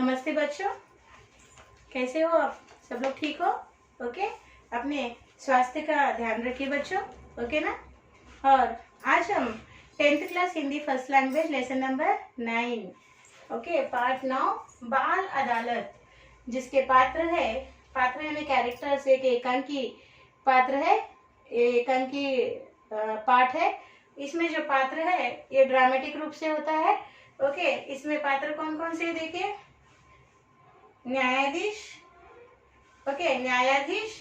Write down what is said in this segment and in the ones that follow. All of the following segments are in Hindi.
नमस्ते बच्चों, कैसे हो आप सब लोग? ठीक हो? ओके, अपने स्वास्थ्य का ध्यान रखिए बच्चों, ओके ना। और आज हम 10th class Hindi first language lesson number 9, okay, part 9 बाल अदालत, जिसके पात्र यानी कैरेक्टर्स एक एकांकी पात्र है, एकांकी पाठ है। इसमें जो पात्र है ये ड्रामेटिक रूप से होता है। ओके, इसमें पात्र कौन कौन से देखिए। न्यायाधीश, ओके, न्यायाधीश,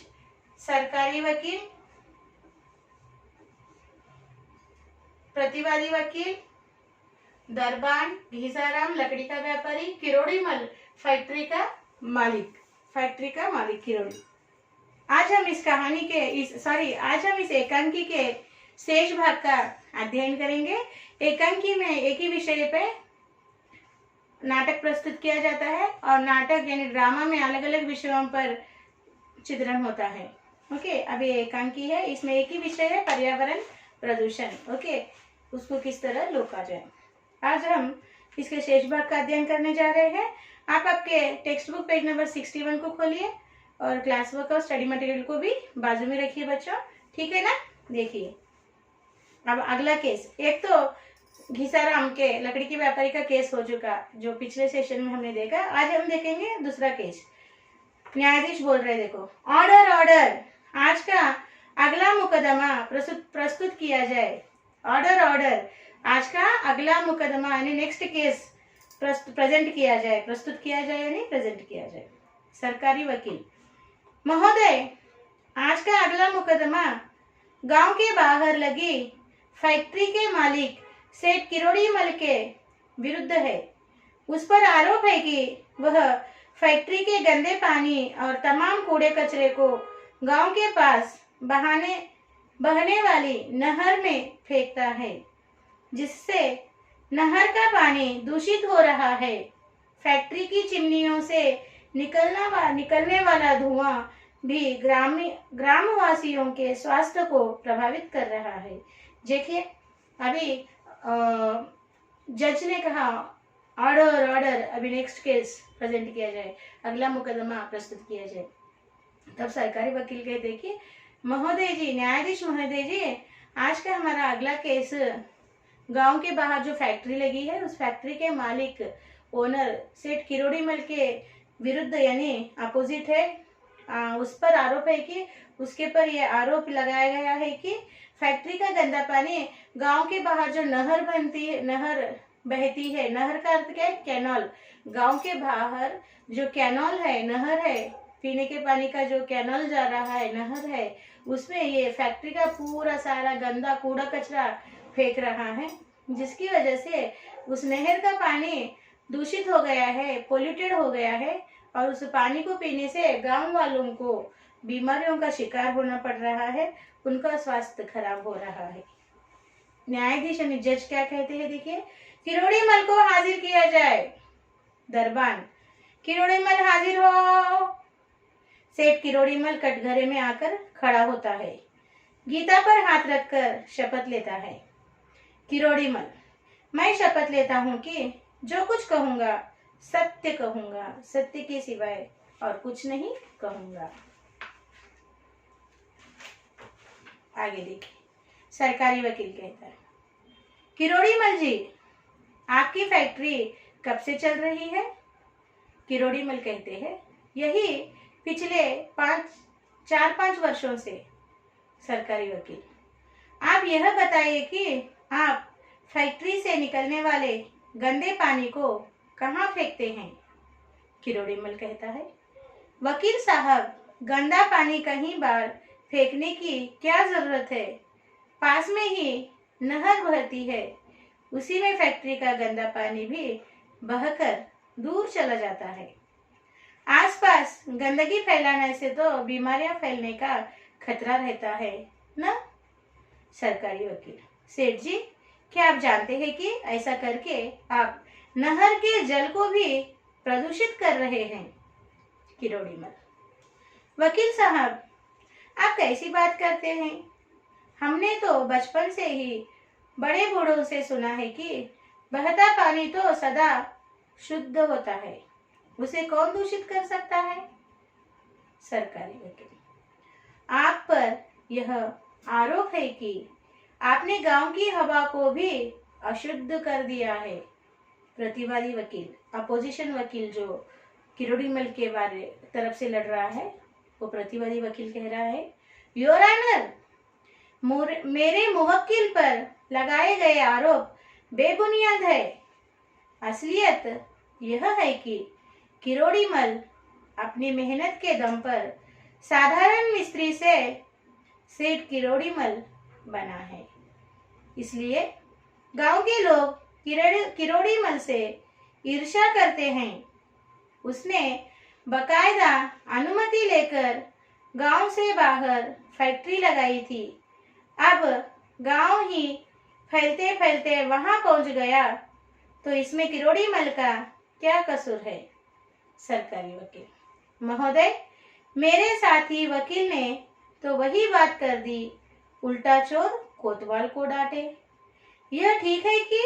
सरकारी वकील, प्रतिवादी वकील, दरबान, घिसाराम लकड़ी का व्यापारी, किरोड़ीमल फैक्ट्री का मालिक किरोड़ी। आज हम इस कहानी के आज हम इस एकांकी के शेष भाग का अध्ययन करेंगे। एकांकी में एक ही विषय पे नाटक प्रस्तुत किया जाता है और नाटक यानी ड्रामा में अलग अलग विषयों पर चित्रण होता है। ओके, अब ये एकांकी है, इसमें एक ही विषय है, पर्यावरण प्रदूषण। ओके, उसको किस तरह रोका जाए। आज हम इसके शेष भाग का अध्ययन करने जा रहे हैं। आप आपके टेक्स्ट बुक पेज नंबर 61 को खोलिए और क्लास वर्क और स्टडी मटेरियल को भी बाजू में रखिए बच्चों, ठीक है ना। देखिए, अब अगला केस, एक तो घिसाराम के लकड़ी के व्यापारी का केस हो चुका, जो पिछले सेशन में हमने देखा। आज हम देखेंगे दूसरा केस। न्यायाधीश बोल रहे, देखो, ऑर्डर ऑर्डर, आज का अगला मुकदमा प्रस्तुत किया जाए। ऑर्डर ऑर्डर, आज का अगला मुकदमा यानी नेक्स्ट केस प्रेजेंट किया जाए, प्रस्तुत किया जाए यानी प्रेजेंट किया जाए। सरकारी वकील, महोदय, आज का अगला मुकदमा गांव के बाहर लगी फैक्ट्री के मालिक सेठ किरोड़ीमल के विरुद्ध है। उस पर आरोप है कि वह फैक्ट्री के गंदे पानी और तमाम कूड़े कचरे को गांव के पास बहने वाली नहर में फेंकता है, जिससे नहर का पानी दूषित हो रहा है। फैक्ट्री की चिमनियों से निकलने वाला धुआं भी ग्रामवासियों के स्वास्थ्य को प्रभावित कर रहा है। देखिए, अभी जज ने कहा ऑर्डर ऑर्डर, अभी नेक्स्ट केस प्रेजेंट किया जाए, अगला मुकदमा प्रस्तुत किया जाए। तब सरकारी वकील कहते कि महोदय जी, न्यायाधीश महोदय जी, आज का हमारा अगला केस गांव के बाहर जो फैक्ट्री लगी है उस फैक्ट्री के मालिक ओनर सेठ किरोड़ीमल के विरुद्ध यानी अपोजिट है। उस पर आरोप है कि उसके पर यह आरोप लगाया गया है कि फैक्ट्री का गंदा पानी गांव के बाहर जो नहर बहती है, नहर का अर्थ क्या है? कैनल। गांव के बाहर जो कैनल है, नहर है, पीने के पानी का जो कैनल जा रहा है, नहर है, उसमें ये फैक्ट्री का पूरा सारा गंदा कूड़ा कचरा फेंक रहा है, जिसकी वजह से उस नहर का पानी दूषित हो गया है, पोल्यूटेड हो गया है, और उस पानी को पीने से गांव वालों को बीमारियों का शिकार होना पड़ रहा है, उनका स्वास्थ्य खराब हो रहा है। न्यायाधीश यानी जज क्या कहते हैं, देखिए, किरोड़ीमल को हाजिर किया जाए। दरबान, किरोड़ीमल हाजिर हो। सेठ किरोड़ीमल कटघरे में आकर खड़ा होता है, गीता पर हाथ रखकर शपथ लेता है। किरोड़ीमल, मैं शपथ लेता हूँ कि जो कुछ कहूंगा सत्य कहूंगा, सत्य के सिवाय और कुछ नहीं कहूंगा। आगे देखिए, सरकारी वकील कहता है, किरोड़ीमल जी, आपकी फैक्ट्री कब से चल रही है? किरोड़ीमल कहते हैं, यही पिछले 4-5 वर्षों से। सरकारी वकील, आप यह बताइए कि आप फैक्ट्री से निकलने वाले गंदे पानी को कहाँ फेंकते हैं? किरोड़ीमल कहता है, वकील साहब, गंदा पानी कहीं बाहर फेंकने की क्या जरूरत है? पास में ही नहर बहती है, उसी में फैक्ट्री का गंदा पानी भी बहकर दूर चला जाता है। आसपास गंदगी फैलाने से तो बीमारियां फैलने का खतरा रहता है ना। सरकारी वकील, सेठ जी, क्या आप जानते हैं कि ऐसा करके आप नहर के जल को भी प्रदूषित कर रहे हैं? किरोड़ीमल, वकील साहब, आप कैसी बात करते हैं? हमने तो बचपन से ही बड़े बूढ़ों से सुना है कि बहता पानी तो सदा शुद्ध होता है, उसे कौन दूषित कर सकता है? सरकारी वकील। आप पर यह आरोप है कि आपने गांव की हवा को भी अशुद्ध कर दिया है। प्रतिवादी वकील, अपोजिशन वकील जो किरोड़ीमल के बारे तरफ से लड़ रहा है, वो प्रतिवादी वकील कह रहा है, योर ऑनर, मेरे मुवक्किल पर लगाए गए आरोप बेबुनियाद है। असलियत यह है कि किरोड़ीमल अपनी मेहनत के दम पर साधारण मिस्त्री से सेठ किरोड़ीमल बना है। इसलिए गांव के लोग किरोड़ीमल से ईर्ष्या करते हैं। उसने बकायदा अनुमति लेकर गांव से बाहर फैक्ट्री लगाई थी। अब गांव ही फैलते फैलते वहां पहुंच गया, तो इसमें किरोड़ीमल का क्या कसूर है? सरकारी वकील। महोदय, मेरे साथी वकील ने तो वही बात कर दी, उल्टा चोर कोतवाल को डांटे। यह ठीक है कि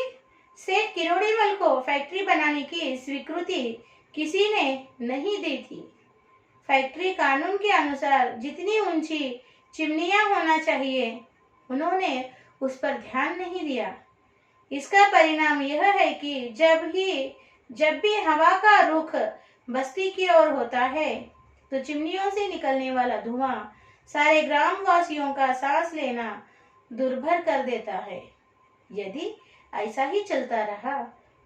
सेठ किरोड़ीमल को फैक्ट्री बनाने की स्वीकृति किसी ने नहीं दी थी। फैक्ट्री कानून के अनुसार जितनी ऊंची चिमनियां होना चाहिए, उन्होंने उस पर ध्यान नहीं दिया। इसका परिणाम यह है कि जब भी हवा का रुख बस्ती की ओर होता है, तो चिमनियों से निकलने वाला धुआं सारे ग्रामवासियों का सांस लेना दुर्भर कर देता है। यदि ऐसा ही चलता रहा,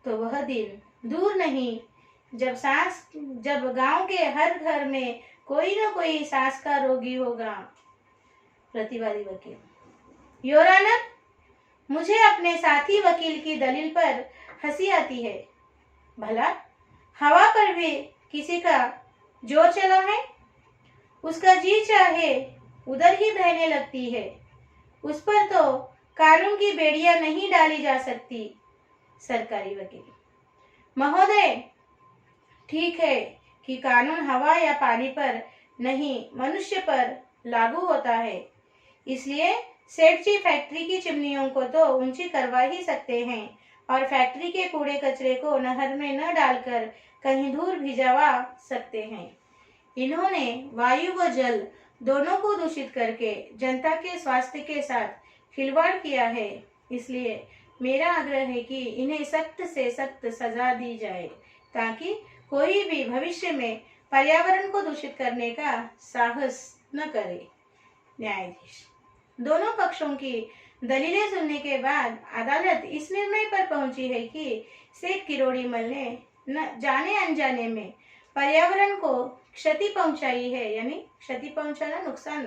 तो वह दिन दूर नहीं जब गांव के हर घर में कोई न कोई सांस का रोगी होगा। प्रतिवादी वकील। योर ऑनर, मुझे अपने साथी वकील की दलील पर हंसी आती है। भला हवा पर भी किसी का जोर चला है? उसका जी चाहे उधर ही बहने लगती है। उस पर तो कानून की बेड़ियां नहीं डाली जा सकती। सरकारी वकील। महोदय, ठीक है कि कानून हवा या पानी पर नहीं, मनुष्य पर लागू होता है। इसलिए सेठ जी फैक्ट्री की चिमनियों को तो ऊंची करवा ही सकते हैं और फैक्ट्री के कूड़े कचरे को नहर में न डालकर कहीं दूर भिजवा सकते हैं। इन्होंने वायु व जल दोनों को दूषित करके जनता के स्वास्थ्य के साथ खिलवाड़ किया है। इसलिए मेरा आग्रह है कि इन्हें सख्त से सख्त सजा दी जाए, ताकि कोई भी भविष्य में पर्यावरण को दूषित करने का साहस न करे। न्यायाधीश। दोनों पक्षों की दलीलें सुनने के बाद अदालत इस निर्णय पर पहुंची है कि सेठ किरोड़ीमल ने न जाने अनजाने में पर्यावरण को क्षति पहुंचाई है, यानी क्षति पहुंचाना, नुकसान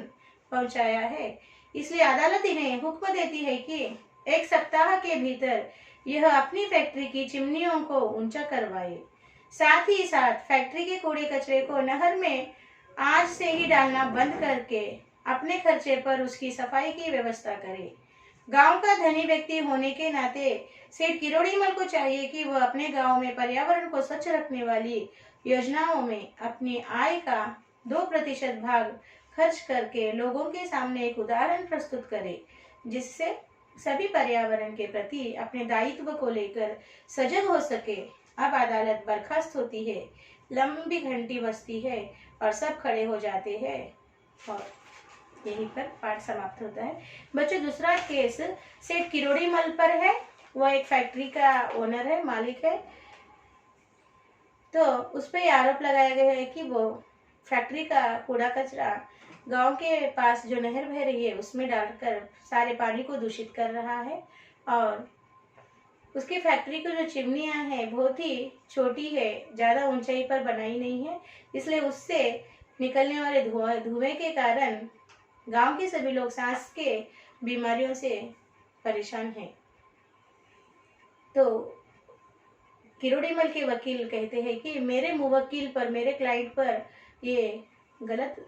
पहुंचाया है। इसलिए अदालत इन्हें हुक्म देती है कि 1 सप्ताह के भीतर यह अपनी फैक्ट्री की चिमनियों को ऊंचा करवाए। साथ ही साथ फैक्ट्री के कूड़े कचरे को नहर में आज से ही डालना बंद करके अपने खर्चे पर उसकी सफाई की व्यवस्था करे। गांव का धनी व्यक्ति होने के नाते सेठ किरोड़ीमल को चाहिए कि वह अपने गांव में पर्यावरण को स्वच्छ रखने वाली योजनाओं में अपनी आय का 2% भाग खर्च करके लोगों के सामने एक उदाहरण प्रस्तुत करे, जिससे सभी पर्यावरण के प्रति अपने दायित्व को लेकर सजग हो सके। अब अदालत बर्खास्त होती है, लंबी घंटी बजती है और सब खड़े हो जाते हैं और यहीं पर पाठ समाप्त होता है। बच्चों, दूसरा केस सेठ किरोड़ीमल पर है। वह एक फैक्ट्री का ओनर है, मालिक है। तो उस पर आरोप लगाया गया है कि वो फैक्ट्री का कूड़ा कचरा गांव के पास जो नहर बह रही है उसमें डालकर सारे पानी को दूषित कर रहा है, और उसकी फैक्ट्री की जो चिमनियां हैं बहुत ही छोटी है, ज़्यादा ऊंचाई पर बनाई नहीं है। इसलिए उससे निकलने वाले धुएं के कारण गांव के सभी लोग सांस के बीमारियों से परेशान हैं। तो किरोड़ीमल के वकील कहते हैं कि मेरे मुवक्किल पर, मेरे क्लाइंट पर ये गलत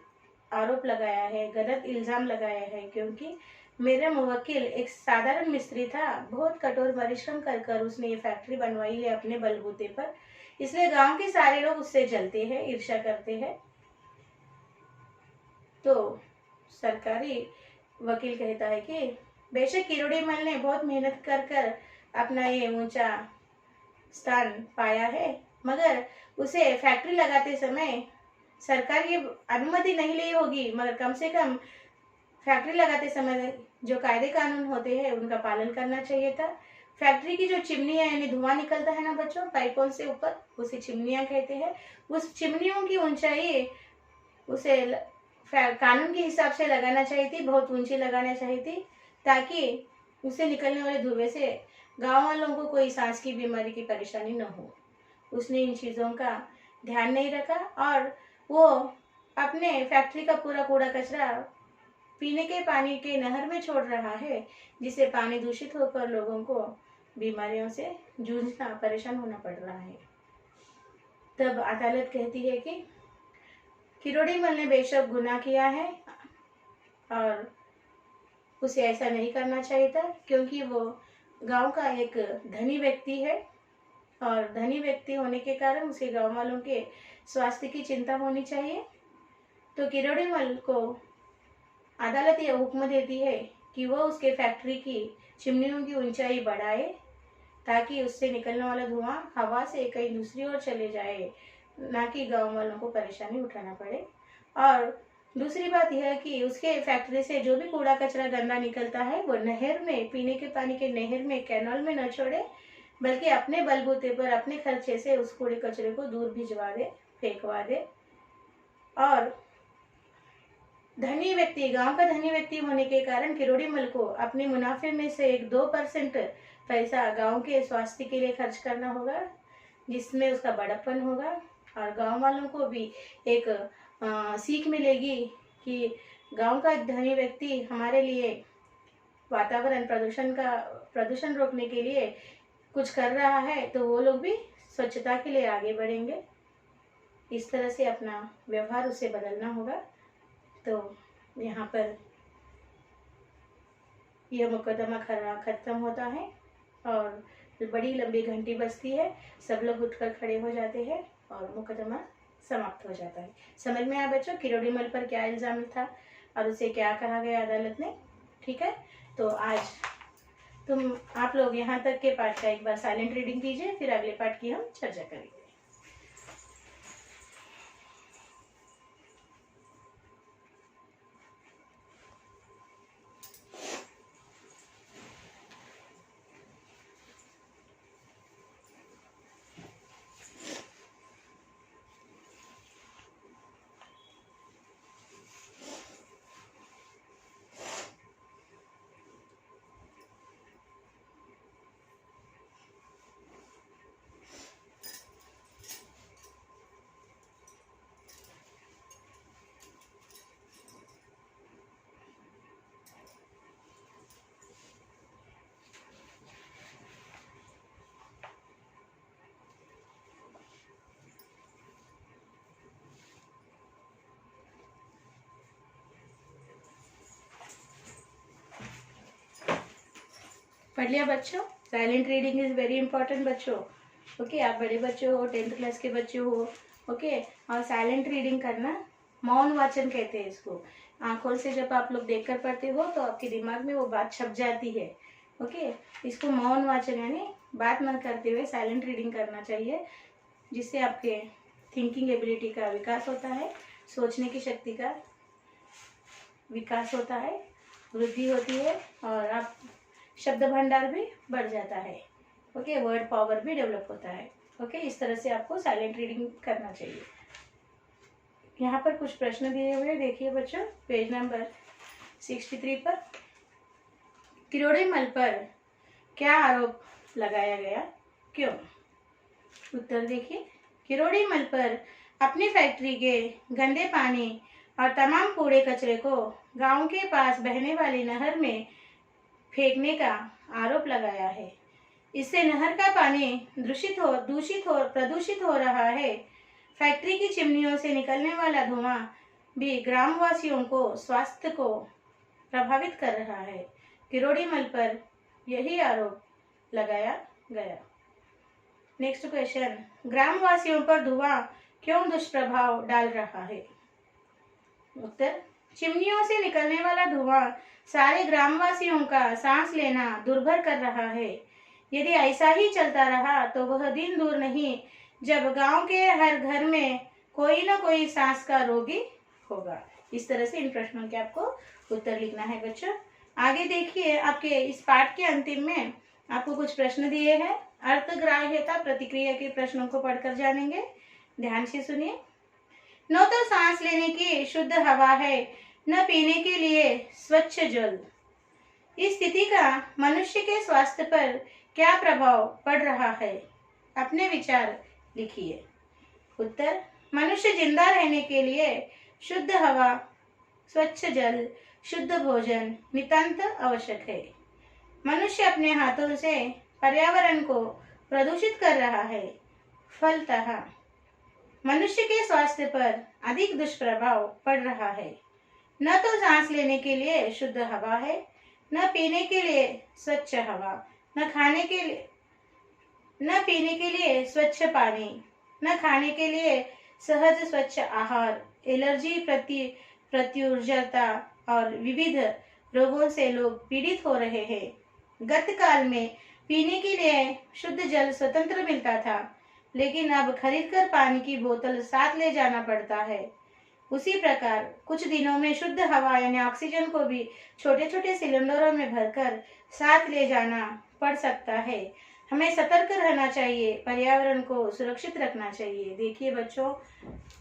आरोप लगाया है, गलत इल्जाम लगाया है, क्योंकि मेरा मुवक्किल एक साधारण मिस्त्री था। बहुत कठोर परिश्रम कर उसने ये फैक्ट्री बनवाई है अपने बलबूते पर। इसलिए गांव के सारे लोग उससे जलते हैं, ईर्ष्या करते हैं। तो सरकारी वकील कहता है कि बेशक किरोड़ीमल ने बहुत मेहनत कर अपना ये ऊंचा स्थान पाया है, मगर उसे फैक्ट्री लगाते समय सरकार की अनुमति नहीं ली होगी, मगर कम से कम फैक्ट्री लगाते समय जो कायदे कानून होते हैं उनका पालन करना चाहिए था। फैक्ट्री की जो चिमनियां यानी धुआं निकलता है ना बच्चों पाइपों से ऊपर, उसे चिमनियां कहते हैं। उस चिमनियों की ऊंचाई उसे कानून के हिसाब से लगाना चाहिए थी, बहुत ऊंची लगाना चाहिए थी, ताकि उसे निकलने वाले धुएं से गांव वालों को कोई सांस की बीमारी की परेशानी न हो। उसने इन चीज़ों का ध्यान नहीं रखा और वो अपने फैक्ट्री का पूरा कूड़ा कचरा पीने के पानी के नहर में छोड़ रहा है, जिससे पानी दूषित होकर लोगों को बीमारियों से जूझना, परेशान होना पड़ रहा है। तब अदालत कहती है कि किरोड़ीमल ने बेशक गुनाह किया है और उसे ऐसा नहीं करना चाहिए था, क्योंकि वो गांव का एक धनी व्यक्ति है और धनी व्यक्ति होने के कारण उसे गांव वालों के स्वास्थ्य की चिंता होनी चाहिए। तो किरोड़ीमल को अदालत यह हुक्म देती है कि वह उसके फैक्ट्री की चिमनियों की ऊंचाई बढ़ाए, ताकि उससे निकलने वाला धुआं हवा से कहीं दूसरी ओर चले जाए, ना कि गांव वालों को परेशानी उठाना पड़े। और दूसरी बात यह है कि उसके फैक्ट्री से जो भी कूड़ा कचरा गंदा निकलता है वो नहर में, पीने के पानी के नहर में, कैनाल में न छोड़े, बल्कि अपने बलबूते पर अपने खर्चे से उस कूड़े कचरे को दूर भिजवा दे, फेंकवा दे। और धनी व्यक्ति, गांव का धनी व्यक्ति होने के कारण किरोड़ीमल को अपने मुनाफे में से 1-2% पैसा गांव के स्वास्थ्य के लिए खर्च करना होगा, जिसमें उसका बड़प्पन होगा और गांव वालों को भी एक सीख मिलेगी कि गांव का धनी व्यक्ति हमारे लिए वातावरण प्रदूषण रोकने के लिए कुछ कर रहा है, तो वो लोग भी स्वच्छता के लिए आगे बढ़ेंगे। इस तरह से अपना व्यवहार उसे बदलना होगा। तो यहाँ पर यह मुकदमा खत्म होता है और बड़ी लंबी घंटी बजती है, सब लोग उठकर खड़े हो जाते हैं और मुकदमा समाप्त हो जाता है। समझ में आया बच्चों किरोड़ीमल पर क्या इल्जाम था और उसे क्या कहा गया अदालत ने? ठीक है, तो आज आप लोग यहाँ तक के पाठ का एक बार साइलेंट रीडिंग कीजिए, फिर अगले पाठ की हम चर्चा करेंगे। पढ़ लिया बच्चों? Silent reading is very important बच्चों। ओके, आप बड़े बच्चे हो, 10th क्लास के बच्चे हो, ओके। और साइलेंट रीडिंग करना, मौन वाचन कहते हैं इसको। आंखों से जब आप लोग देखकर पढ़ते हो तो आपके दिमाग में वो बात छप जाती है। ओके, इसको मौन वाचन यानी बात न करते हुए साइलेंट रीडिंग करना चाहिए, जिससे आपके थिंकिंग एबिलिटी का विकास होता है, सोचने की शक्ति का विकास होता है, वृद्धि होती है और आप शब्द भंडार भी बढ़ जाता है। ओके, वर्ड पावर भी डेवलप होता है। ओके, इस तरह से आपको साइलेंट रीडिंग करना चाहिए। यहाँ पर कुछ प्रश्न दिए हुए हैं, देखिए बच्चों, पेज नंबर 63 पर। किरोड़ीमल पर क्या आरोप लगाया गया, क्यों? उत्तर देखिए, किरोड़ीमल पर अपनी फैक्ट्री के गंदे पानी और तमाम कूड़े कचरे को गांव के पास बहने वाली नहर में फेंकने का आरोप लगाया है। इससे नहर का पानी प्रदूषित हो रहा है। फैक्ट्री की चिमनियों से निकलने वाला धुआं भी ग्रामवासियों को स्वास्थ्य को प्रभावित कर रहा है। किरोड़ीमल पर यही आरोप लगाया गया। नेक्स्ट क्वेश्चन, ग्रामवासियों पर धुआं क्यों दुष्प्रभाव डाल रहा है? उत्तर, चिमनियों से निकलने वाला धुआं सारे ग्रामवासियों का सांस लेना दुर्भर कर रहा है। यदि ऐसा ही चलता रहा तो वह दिन दूर नहीं जब गांव के हर घर में कोई ना कोई सांस का रोगी होगा। इस तरह से इन प्रश्नों के आपको उत्तर लिखना है बच्चों। आगे देखिए, आपके इस पाठ के अंतिम में आपको कुछ प्रश्न दिए हैं। अर्थग्राह्यता प्रतिक्रिया के प्रश्नों को पढ़कर जानेंगे। ध्यान से सुनिए। न तो सांस लेने की शुद्ध हवा है, न पीने के लिए स्वच्छ जल। इस स्थिति का मनुष्य के स्वास्थ्य पर क्या प्रभाव पड़ रहा है? अपने विचार लिखिए। उत्तर, मनुष्य जिंदा रहने के लिए शुद्ध हवा, स्वच्छ जल, शुद्ध भोजन नितांत आवश्यक है। मनुष्य अपने हाथों से पर्यावरण को प्रदूषित कर रहा है। फलतः मनुष्य के स्वास्थ्य पर अधिक दुष्प्रभाव पड़ रहा है। न तो सांस लेने के लिए शुद्ध हवा है, न पीने के लिए स्वच्छ हवा, न पीने के लिए स्वच्छ पानी, न खाने के लिए सहज स्वच्छ आहार। एलर्जी, प्रत्युर्जता और विविध रोगों से लोग पीड़ित हो रहे हैं। गत काल में पीने के लिए शुद्ध जल स्वतंत्र मिलता था, लेकिन अब खरीदकर पानी की बोतल साथ ले जाना पड़ता है। उसी प्रकार कुछ दिनों में शुद्ध हवा यानी ऑक्सीजन को भी छोटे छोटे सिलेंडरों में भरकर साथ ले जाना पड़ सकता है। हमें सतर्क रहना चाहिए, पर्यावरण को सुरक्षित रखना चाहिए। देखिए बच्चों,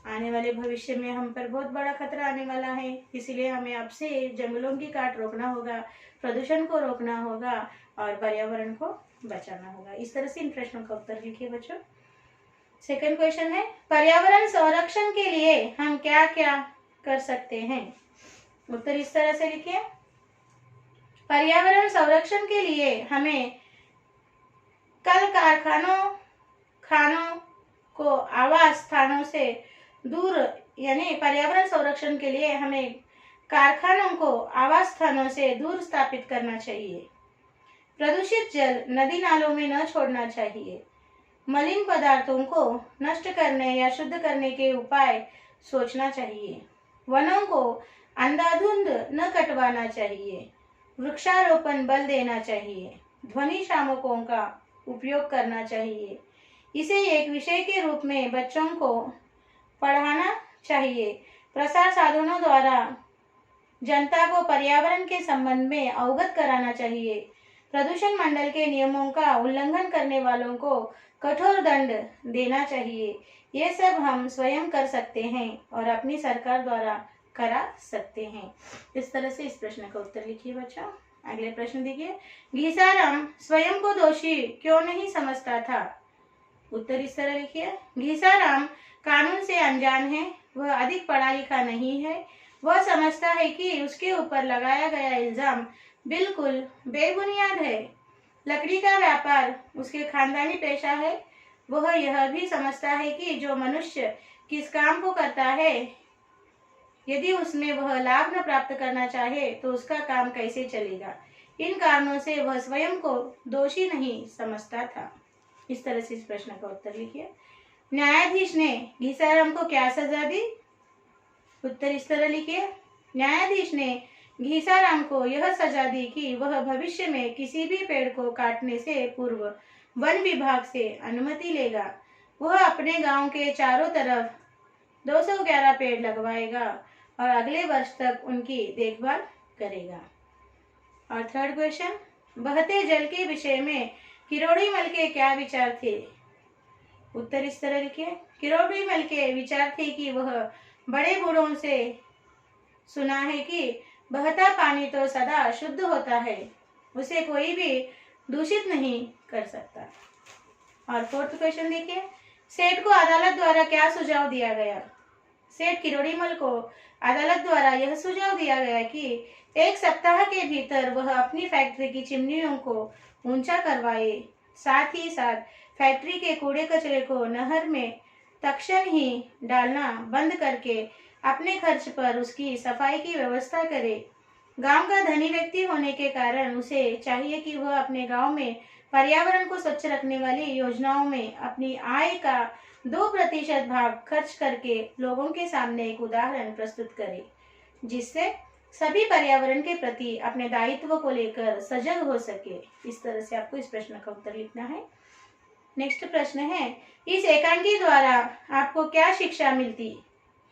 आने वाले भविष्य में हम पर बहुत बड़ा खतरा आने वाला है, इसीलिए हमें अब से जंगलों की काट रोकना होगा, प्रदूषण को रोकना होगा और पर्यावरण को बचाना होगा। इस तरह से इन प्रश्नों का उत्तर लिखिए बच्चों। सेकंड क्वेश्चन है, पर्यावरण संरक्षण के लिए हम क्या क्या कर सकते हैं? उत्तर इस तरह से लिखिए। पर्यावरण संरक्षण के लिए हमें कल कारखानों, खानों को आवास स्थानों से दूर, यानी पर्यावरण संरक्षण के लिए हमें कारखानों को आवास स्थानों से दूर स्थापित करना चाहिए। प्रदूषित जल नदी नालों में न छोड़ना चाहिए। मलिन पदार्थों को नष्ट करने या शुद्ध करने के उपाय सोचना चाहिए। वनों को अंधाधुंध न कटवाना चाहिए। वृक्षारोपण बल देना चाहिए। ध्वनि शामकों का उपयोग करना चाहिए। इसे एक विषय के रूप में बच्चों को पढ़ाना चाहिए। प्रसार साधनों द्वारा जनता को पर्यावरण के संबंध में अवगत कराना चाहिए। प्रदूषण मंडल के नियमों का उल्लंघन करने वालों को कठोर दंड देना चाहिए। ये सब हम स्वयं कर सकते हैं और अपनी सरकार द्वारा करा सकते हैं। इस तरह से इस प्रश्न का उत्तर लिखिए बच्चों। अगले प्रश्न देखिए, घीसाराम स्वयं को दोषी क्यों नहीं समझता था? उत्तर इस तरह लिखिए। घीसाराम कानून से अनजान है, वह अधिक पढ़ा लिखा नहीं है। वह समझता है कि उसके ऊपर लगाया गया इल्जाम बिल्कुल बेबुनियाद है। लकड़ी का व्यापार उसके खानदानी पेशा है। वह यह भी समझता है कि जो मनुष्य किस काम को करता है, यदि उसमें वह लाभ न प्राप्त करना चाहे तो उसका काम कैसे चलेगा। इन कारणों से वह स्वयं को दोषी नहीं समझता था। इस तरह से इस प्रश्न का उत्तर लिखिए। न्यायाधीश ने घीसाराम को क्या सजा दी? उत्तर इस तरह लिखिए। न्यायाधीश ने घीसाराम को यह सजा दी कि वह भविष्य में किसी भी पेड़ को काटने से पूर्व वन विभाग से अनुमति लेगा। वह अपने गांव के चारों तरफ 211 पेड़ लगवाएगा और अगले वर्ष तक उनकी देखभाल करेगा। और थर्ड क्वेश्चन, बहते जल के विषय में किरोड़ीमल के क्या विचार थे? उत्तर इस तरह लिखिए। किरोड़ीमल के विचार थे कि वह बड़े बूढ़ों से सुना है कि बहता पानी तो सदा शुद्ध होता है, उसे कोई भी दूषित नहीं कर सकता। और फोर्थ क्वेश्चन देखिए, सेठ को अदालत द्वारा क्या सुझाव दिया गया? सेठ किरोड़ीमल को अदालत द्वारा यह सुझाव दिया गया कि 1 सप्ताह के भीतर वह अपनी फैक्ट्री की चिमनियों को ऊंचा करवाए। साथ ही साथ फैक्ट्री के कूड़े कचरे को नहर में तत्क्षण ही डालना बंद करके अपने खर्च पर उसकी सफाई की व्यवस्था करे। गांव का धनी व्यक्ति होने के कारण उसे चाहिए कि वह अपने गांव में पर्यावरण को स्वच्छ रखने वाली योजनाओं में अपनी आय का 2% भाग खर्च करके लोगों के सामने एक उदाहरण प्रस्तुत करे, जिससे सभी पर्यावरण के प्रति अपने दायित्व को लेकर सजग हो सके। इस तरह से आपको इस प्रश्न का उत्तर लिखना है। नेक्स्ट प्रश्न है, इस एकांकी द्वारा आपको क्या शिक्षा मिलती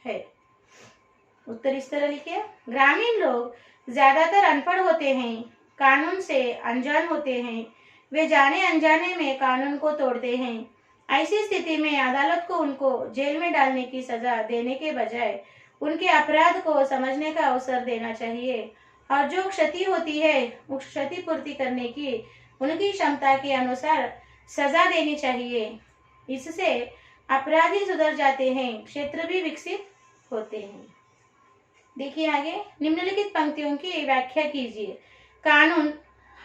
है? उत्तर इस तरह लिखिए। ग्रामीण लोग ज्यादातर अनपढ़ होते हैं, कानून से अनजान होते हैं, वे जाने अनजाने में कानून को तोड़ते हैं। ऐसी स्थिति में अदालत को उनको जेल में डालने की सजा देने के बजाय उनके अपराध को समझने का अवसर देना चाहिए और जो क्षति होती है उस क्षतिपूर्ति करने की उनकी क्षमता के अनुसार सजा देनी चाहिए। इससे अपराधी सुधर जाते हैं, क्षेत्र भी विकसित होते हैं। देखिए आगे, निम्नलिखित पंक्तियों की व्याख्या कीजिए। कानून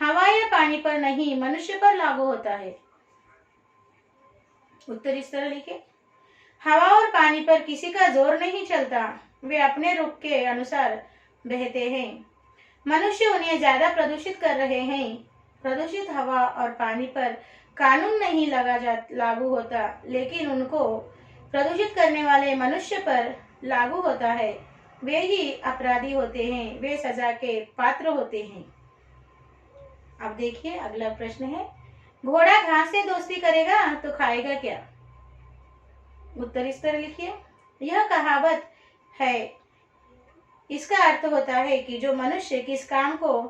हवा या पानी पर नहीं, मनुष्य पर लागू होता है। उत्तर इस तरह लिखे। हवा और पानी पर किसी का जोर नहीं चलता, वे अपने रुख के अनुसार बहते हैं। मनुष्य उन्हें ज्यादा प्रदूषित कर रहे हैं। प्रदूषित हवा और पानी पर कानून नहीं लागू होता, लेकिन उनको प्रदूषित करने वाले मनुष्य पर लागू होता है। वे ही अपराधी होते हैं, वे सजा के पात्र होते हैं। अब देखिए अगला प्रश्न है, घोड़ा घास से दोस्ती करेगा तो खाएगा क्या? उत्तर इस तरह लिखिए। यह कहावत है, इसका अर्थ होता है कि जो मनुष्य किस काम को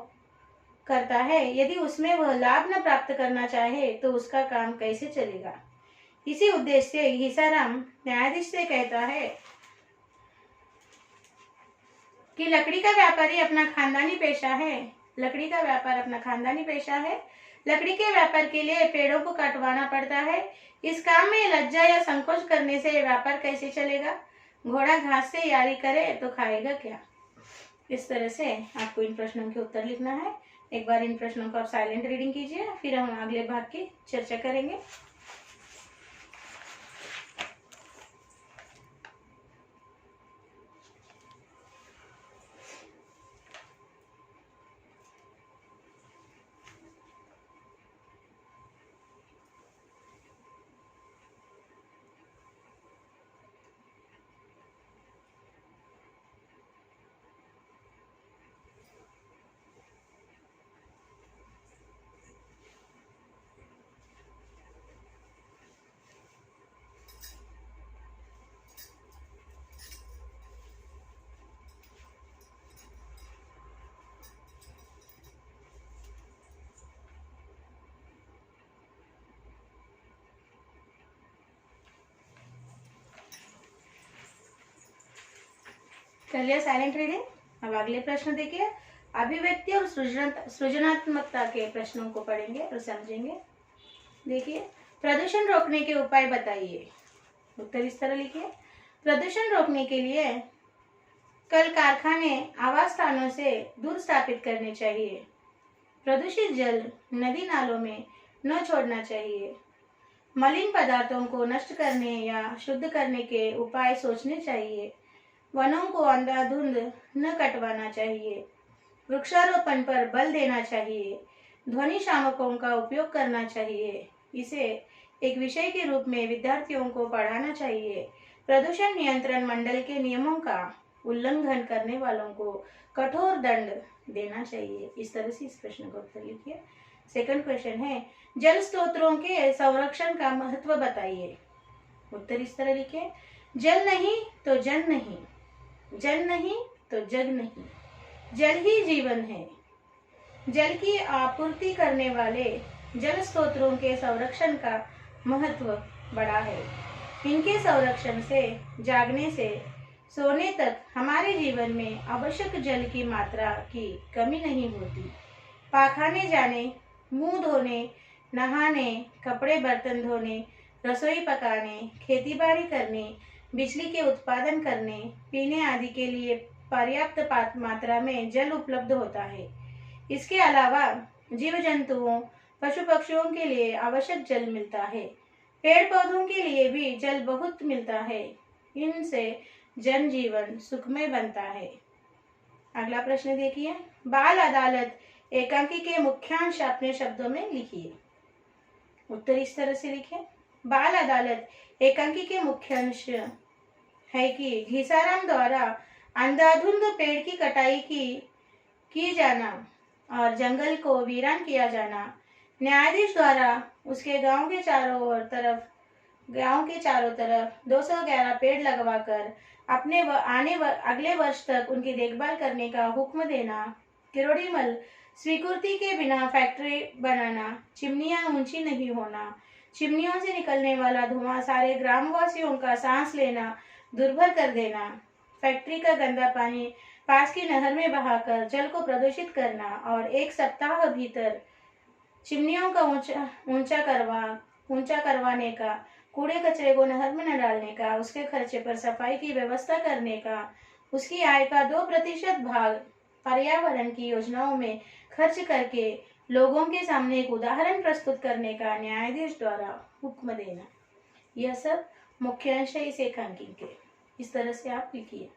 करता है, यदि उसमें वह लाभ न प्राप्त करना चाहे तो उसका काम कैसे चलेगा। इसी उद्देश्य से घीसाराम न्यायाधीश से कहता है कि लकड़ी का व्यापारी अपना खानदानी पेशा है। लकड़ी का व्यापार अपना खानदानी पेशा है। लकड़ी के व्यापार के लिए पेड़ों को काटवाना पड़ता है। इस काम में लज्जा या संकोच करने से व्यापार कैसे चलेगा? घोड़ा घास से यारी करे तो खाएगा क्या? इस तरह से आपको इन प्रश्नों के उत्तर लिखना है। एक बार इन प्रश्नों को आप साइलेंट रीडिंग कीजिए, फिर हम अगले भाग की चर्चा करेंगे। कर लिया साइलेंट रीडिंग। अब अगले प्रश्न देखिए। अभिव्यक्ति और सृजनात्मकता के प्रश्नों को पढ़ेंगे और समझेंगे। देखिए, प्रदूषण रोकने के उपाय बताइए। उत्तर इस तरह लिखिए। प्रदूषण रोकने के लिए कल कारखाने आवास स्थानों से दूर स्थापित करने चाहिए। प्रदूषित जल नदी नालों में न छोड़ना चाहिए। मलिन पदार्थों को नष्ट करने या शुद्ध करने के उपाय सोचने चाहिए। वनों को अंधाधुंध न कटवाना चाहिए। वृक्षारोपण पर बल देना चाहिए। ध्वनि शामकों का उपयोग करना चाहिए। इसे एक विषय के रूप में विद्यार्थियों को पढ़ाना चाहिए। प्रदूषण नियंत्रण मंडल के नियमों का उल्लंघन करने वालों को कठोर दंड देना चाहिए। इस तरह से इस प्रश्न का उत्तर लिखिए। सेकंड क्वेश्चन है, जल स्रोतों के संरक्षण का महत्व बताइए। उत्तर इस तरह लिखिए। जल नहीं तो जन नहीं, जल नहीं तो जग नहीं, जल ही जीवन है। जल की आपूर्ति करने वाले जल स्रोतों के संरक्षण का महत्व बड़ा है। इनके संरक्षण से जागने से सोने तक हमारे जीवन में आवश्यक जल की मात्रा की कमी नहीं होती। पाखाने जाने, मुंह धोने, नहाने, कपड़े बर्तन धोने, रसोई पकाने, खेतीबाड़ी करने, बिजली के उत्पादन करने, पीने आदि के लिए पर्याप्त मात्रा में जल उपलब्ध होता है। इसके अलावा जीव जंतुओं, पशु पक्षियों के लिए आवश्यक जल मिलता है। पेड़ पौधों के लिए भी जल बहुत मिलता है। इनसे जनजीवन सुखमय बनता है। अगला प्रश्न देखिए। बाल अदालत एकांकी के मुख्यांश अपने शब्दों में लिखिए। उत्तर इस तरह से लिखें। बाल अदालत एकांकी के मुख्यांश है कि घीसाराम द्वारा अंधाधुंध पेड़ की कटाई की जाना और जंगल को वीरान किया जाना, न्यायाधीश द्वारा उसके गांव के चारों तरफ 211 पेड़ लगवाकर अगले वर्ष तक उनकी देखभाल करने का हुक्म देना। किरोड़ीमल स्वीकृति के बिना फैक्ट्री बनाना। चिमनियां ऊंची नहीं होना। चिमनियों से निकलने वाला धुआं सारे ग्रामवासियों का सांस लेना दुर्भर कर देना। फैक्ट्री का गंदा पानी पास की नहर में बहाकर जल को प्रदूषित करना और 1 सप्ताह भीतर चिमनियों का ऊंचा करवाने का, कूड़े कचरे को नहर में न डालने का, उसके खर्चे पर सफाई की व्यवस्था करने का, उसकी आय का 2% भाग पर्यावरण की योजनाओं में खर्च करके लोगों के सामने एक उदाहरण प्रस्तुत करने का न्यायाधीश द्वारा हुक्म देना। यह सब मुख्य अंश है इस एकांकी के। इस तरह से आप लिखिए।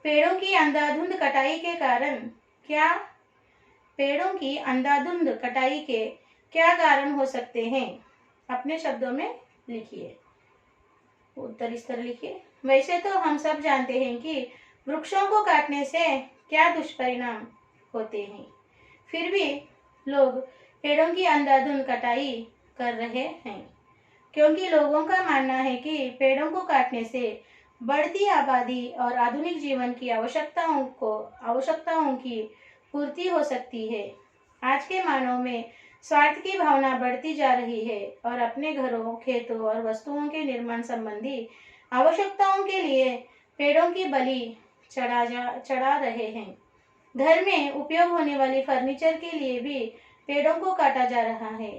पेड़ों की अंधाधुंध कटाई के क्या कारण हो सकते हैं? अपने शब्दों में लिखिए। उत्तर इस तरह लिखिए। वैसे तो हम सब जानते हैं कि वृक्षों को काटने से क्या दुष्परिणाम होते हैं, फिर भी लोग पेड़ों की अंधाधुंध कटाई कर रहे हैं, क्योंकि लोगों का मानना है कि पेड़ों को काटने से बढ़ती आबादी और आधुनिक जीवन की आवश्यकताओं की पूर्ति हो सकती है। आज के मानव में स्वार्थ की भावना बढ़ती जा रही है और अपने घरों, खेतों और वस्तुओं के निर्माण संबंधी आवश्यकताओं के लिए पेड़ों की बलि चढ़ा रहे हैं। घर में उपयोग होने वाली फर्नीचर के लिए भी पेड़ों को काटा जा रहा है।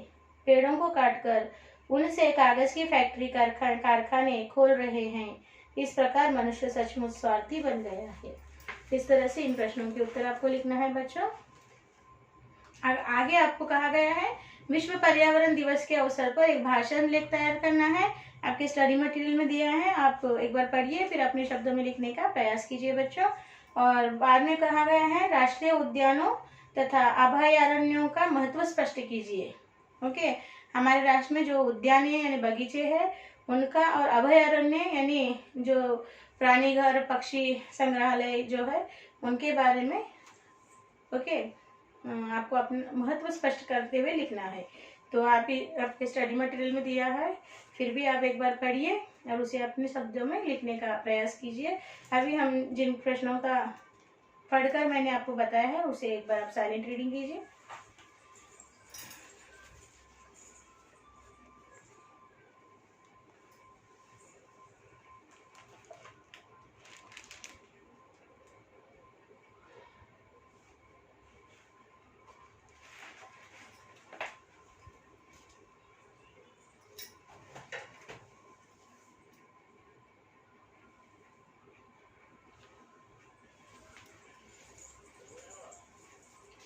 पेड़ों को काटकर उनसे कागज की फैक्ट्री कारखाने खोल रहे हैं। इस प्रकार मनुष्य सचमुच स्वार्थी बन गया है। इस तरह से इन प्रश्नों के उत्तर आपको लिखना है बच्चों। आगे आपको कहा गया है विश्व पर्यावरण दिवस के अवसर पर एक भाषण लेख तैयार करना है। आपके स्टडी मटेरियल में दिया है, आप एक बार पढ़िए, फिर अपने शब्दों में लिखने का प्रयास कीजिए बच्चों। और बाद में कहा गया है राष्ट्रीय उद्यानों तथा अभयारण्यों का महत्व स्पष्ट कीजिए। ओके, हमारे राष्ट्र में जो उद्यान है यानी बगीचे हैं उनका, और अभयारण्य यानी जो प्राणी घर, पक्षी संग्रहालय जो है उनके बारे में ओके आपको अपना महत्व स्पष्ट करते हुए लिखना है। तो आपके स्टडी मटेरियल में दिया है, फिर भी आप एक बार पढ़िए और उसे अपने शब्दों में लिखने का प्रयास कीजिए। अभी हम जिन प्रश्नों का पढ़कर मैंने आपको बताया है उसे एक बार आप साइलेंट रीडिंग कीजिए।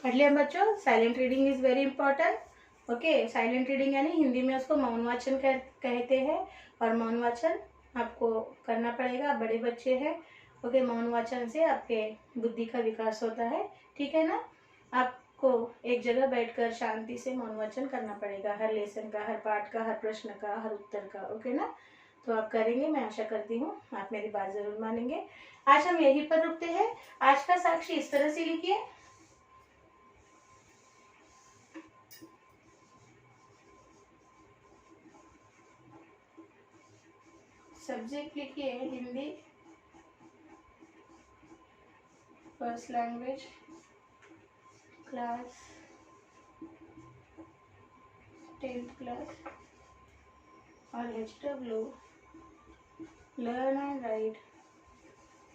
पढ़ लिया बच्चों। Silent reading is very important. Okay, silent reading यानी हिंदी में उसको मौन वाचन कहते हैं, और मौन वाचन आपको करना पड़ेगा। आप बड़े बच्चे हैं। ओके, मौन वाचन से आपके बुद्धि का विकास होता है, ठीक है ना। आपको एक जगह बैठकर शांति से मौन वाचन करना पड़ेगा, हर लेसन का, हर पाठ का, हर प्रश्न का, हर उत्तर का। ओके ना, तो आप करेंगे, मैं आशा करती हूँ आप मेरी बात जरूर मानेंगे। आज हम यहीं पर रुकते हैं। आज का साक्षी इस तरह से लिखिए। सब्जेक्ट लिखिए Hindi, first language, class 10th class, और HW learn and write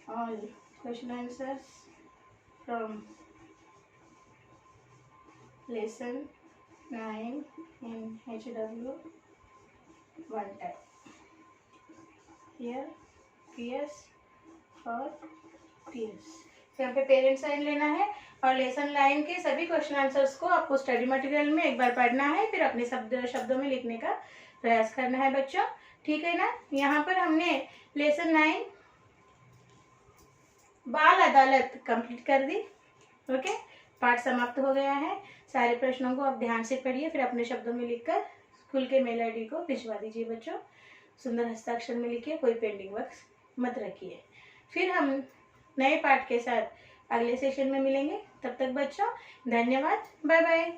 all question answers from lesson 9 in HW one time. Here PS और PS, यहाँ पे पेरेंट्स साइन लेना है और लेसन लाइन के सभी क्वेश्चन आंसर्स को आपको स्टडी मटेरियल में एक बार पढ़ना है, फिर अपने शब्दों में लिखने का प्रयास करना है बच्चों, ठीक है ना। यहाँ पर हमने लेसन 9 बाल अदालत कंप्लीट कर दी। ओके, पाठ समाप्त हो गया है। सारे प्रश्नों को आप ध्यान से पढ़िए, फिर अपने शब्दों में लिखकर स्कूल के मेल ID को भिजवा दीजिए बच्चों। सुंदर हस्ताक्षर में लिखिए, कोई पेंडिंग वर्क मत रखिए। फिर हम नए पाठ के साथ अगले सेशन में मिलेंगे। तब तक बच्चों धन्यवाद, बाय बाय।